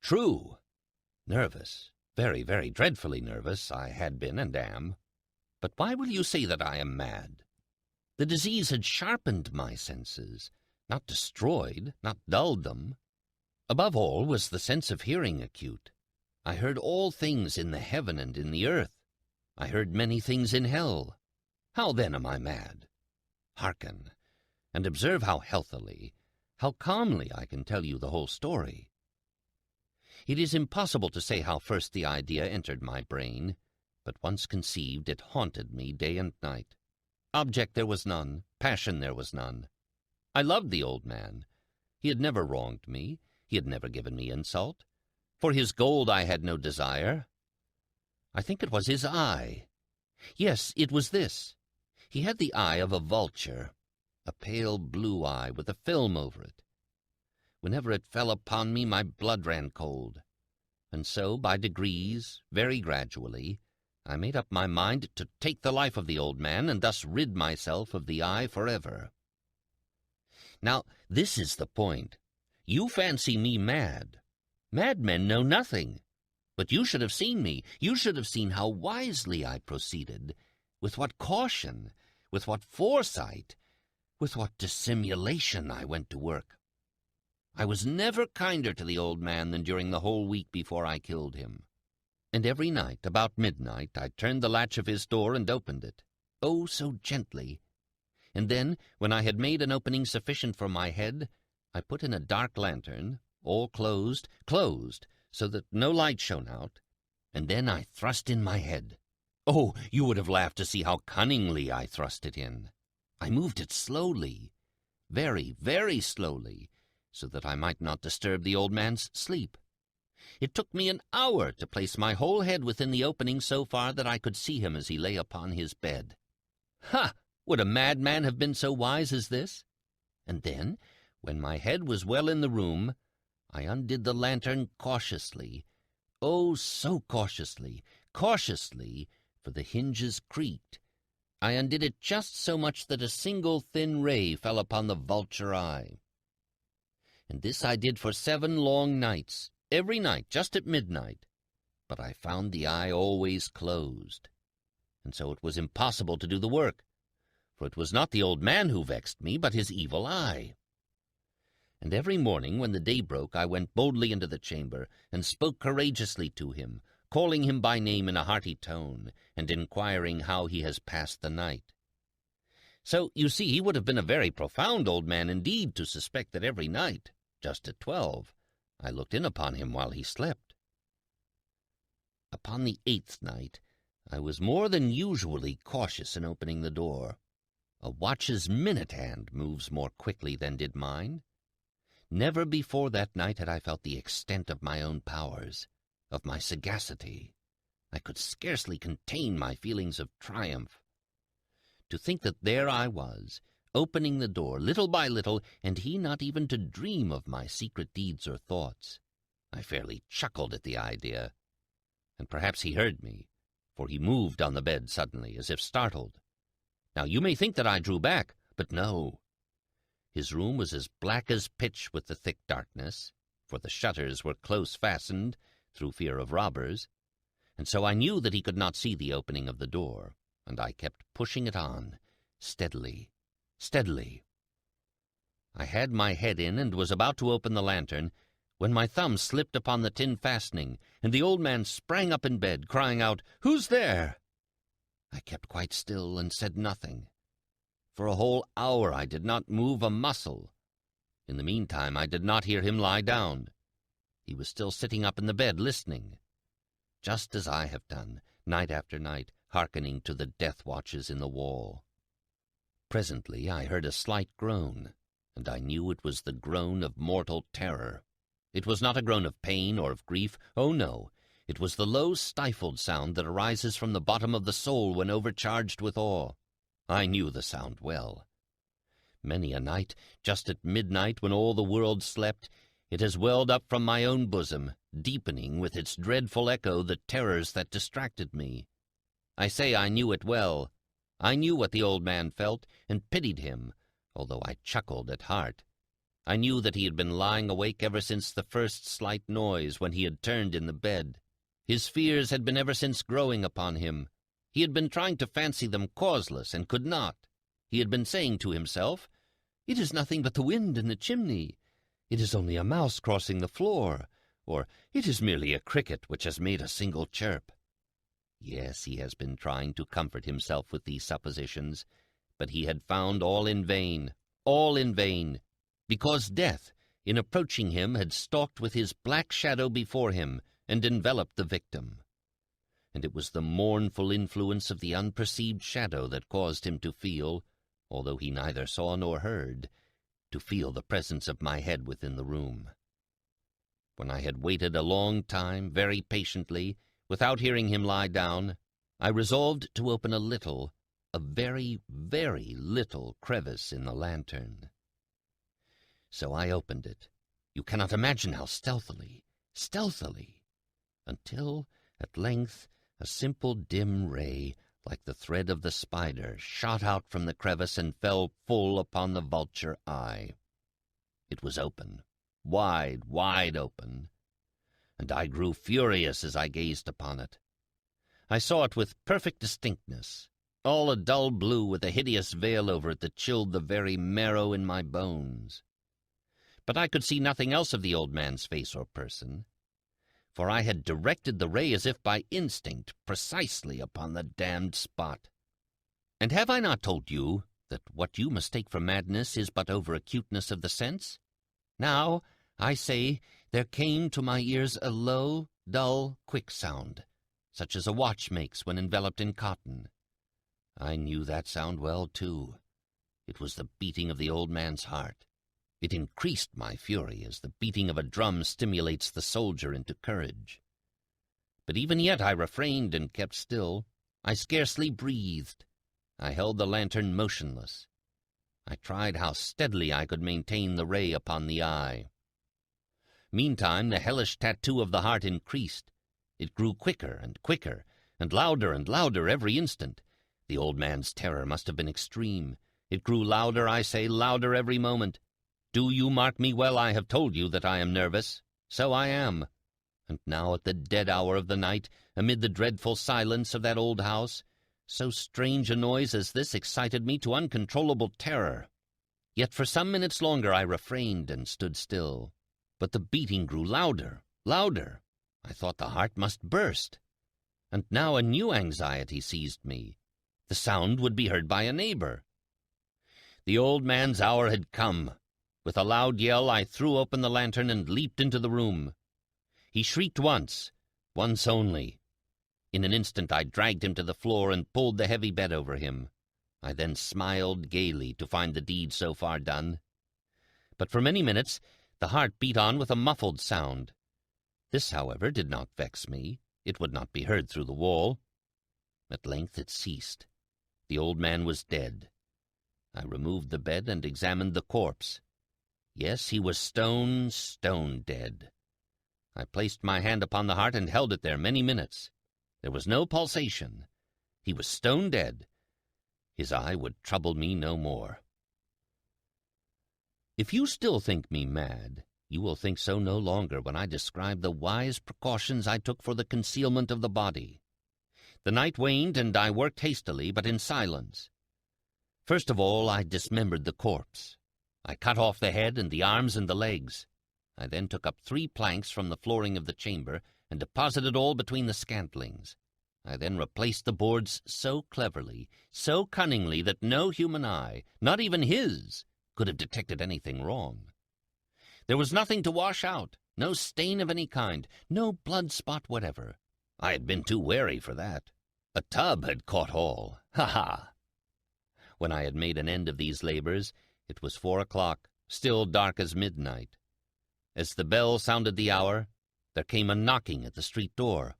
True. Nervous, very, very dreadfully nervous, I had been and am. But why will you say that I am mad? The disease had sharpened my senses, not destroyed, not dulled them. Above all was the sense of hearing acute. I heard all things in the heaven and in the earth. I heard many things in hell. How then am I mad? Hearken, and observe how healthily, how calmly I can tell you the whole story. It is impossible to say how first the idea entered my brain, but once conceived, it haunted me day and night. Object there was none, passion there was none. I loved the old man. He had never wronged me. He had never given me insult. For his gold I had no desire. I think it was his eye. Yes, it was this. He had the eye of a vulture, a pale blue eye with a film over it. Whenever it fell upon me, my blood ran cold. And so, by degrees, very gradually, I made up my mind to take the life of the old man and thus rid myself of the eye forever. Now, this is the point. You fancy me mad. Madmen know nothing. But you should have seen me. You should have seen how wisely I proceeded, with what caution, with what foresight, with what dissimulation I went to work. I was never kinder to the old man than during the whole week before I killed him. And every night, about midnight, I turned the latch of his door and opened it. Oh, so gently. And then, when I had made an opening sufficient for my head, I put in a dark lantern, all closed, so that no light shone out, and then I thrust in my head. Oh, you would have laughed to see how cunningly I thrust it in. I moved it slowly, very, very slowly, so that I might not disturb the old man's sleep. It took me an hour to place my whole head within the opening so far that I could see him as he lay upon his bed. Ha! Would a madman have been so wise as this? And then, when my head was well in the room, I undid the lantern cautiously. Oh, so cautiously, for the hinges creaked. I undid it just so much that a single thin ray fell upon the vulture eye. And this I did for 7 long nights, every night, just at midnight. But I found the eye always closed, and so it was impossible to do the work, for it was not the old man who vexed me, but his evil eye. And every morning when the day broke, I went boldly into the chamber, and spoke courageously to him, calling him by name in a hearty tone, and inquiring how he has passed the night. So, you see, he would have been a very profound old man indeed to suspect that every night, just at 12, I looked in upon him while he slept. Upon the 8th night, I was more than usually cautious in opening the door. A watch's minute hand moves more quickly than did mine. Never before that night had I felt the extent of my own powers, of my sagacity. I could scarcely contain my feelings of triumph. To think that there I was, opening the door little by little, and he not even to dream of my secret deeds or thoughts. I fairly chuckled at the idea. And perhaps he heard me, for he moved on the bed suddenly, as if startled. Now you may think that I drew back, but no. His room was as black as pitch with the thick darkness, for the shutters were close fastened, through fear of robbers, and so I knew that he could not see the opening of the door, and I kept pushing it on, steadily, steadily. I had my head in and was about to open the lantern, when my thumb slipped upon the tin fastening, and the old man sprang up in bed, crying out, "Who's there?" I kept quite still and said nothing. For a whole hour I did not move a muscle. In the meantime I did not hear him lie down. He was still sitting up in the bed, listening, just as I have done, night after night, hearkening to the death watches in the wall. Presently I heard a slight groan, and I knew it was the groan of mortal terror. It was not a groan of pain or of grief. Oh, no. It was the low, stifled sound that arises from the bottom of the soul when overcharged with awe. I knew the sound well. Many a night, just at midnight when all the world slept, it has welled up from my own bosom, deepening with its dreadful echo the terrors that distracted me. I say I knew it well. I knew what the old man felt, and pitied him, although I chuckled at heart. I knew that he had been lying awake ever since the first slight noise when he had turned in the bed. His fears had been ever since growing upon him. He had been trying to fancy them causeless, and could not. He had been saying to himself, "It is nothing but the wind in the chimney. It is only a mouse crossing the floor," or "It is merely a cricket which has made a single chirp." Yes, he has been trying to comfort himself with these suppositions, but he had found all in vain, because death, in approaching him, had stalked with his black shadow before him and enveloped the victim. And it was the mournful influence of the unperceived shadow that caused him to feel, although he neither saw nor heard, to feel the presence of my head within the room. When I had waited a long time, very patiently, without hearing him lie down, I resolved to open a very, very little crevice in the lantern. So I opened it. You cannot imagine how stealthily, until, at length, a simple dim ray, like the thread of the spider, shot out from the crevice and fell full upon the vulture eye. It was open, wide, wide open, and I grew furious as I gazed upon it. I saw it with perfect distinctness, all a dull blue with a hideous veil over it that chilled the very marrow in my bones. But I could see nothing else of the old man's face or person, for I had directed the ray as if by instinct precisely upon the damned spot. And have I not told you that what you mistake for madness is but over-acuteness of the sense? Now, I say, there came to my ears a low, dull, quick sound, such as a watch makes when enveloped in cotton. I knew that sound well, too. It was the beating of the old man's heart. It increased my fury as the beating of a drum stimulates the soldier into courage. But even yet I refrained and kept still. I scarcely breathed. I held the lantern motionless. I tried how steadily I could maintain the ray upon the eye. Meantime the hellish tattoo of the heart increased. It grew quicker, and louder every instant. The old man's terror must have been extreme. It grew louder, I say, louder every moment. Do you mark me well? I have told you that I am nervous. So I am. And now at the dead hour of the night, amid the dreadful silence of that old house, so strange a noise as this excited me to uncontrollable terror. Yet for some minutes longer I refrained and stood still. But the beating grew louder. I thought the heart must burst. And now a new anxiety seized me. The sound would be heard by a neighbor. The old man's hour had come. With a loud yell, I threw open the lantern and leaped into the room. He shrieked once only. In an instant I dragged him to the floor and pulled the heavy bed over him. I then smiled gaily to find the deed so far done. But for many minutes the heart beat on with a muffled sound. This, however, did not vex me. It would not be heard through the wall. At length it ceased. The old man was dead. I removed the bed and examined the corpse. Yes, he was stone dead. I placed my hand upon the heart and held it there many minutes. There was no pulsation. He was stone dead. His eye would trouble me no more. If you still think me mad, you will think so no longer when I describe the wise precautions I took for the concealment of the body. The night waned, and I worked hastily, but in silence. First of all, I dismembered the corpse. I cut off the head and the arms and the legs. I then took up 3 planks from the flooring of the chamber and deposited all between the scantlings. I then replaced the boards so cleverly, so cunningly, that no human eye, not even his, could have detected anything wrong. There was nothing to wash out, no stain of any kind, no blood spot whatever. I had been too wary for that. A tub had caught all. Ha! When I had made an end of these labors, it was 4 o'clock, still dark as midnight. As the bell sounded the hour, there came a knocking at the street door.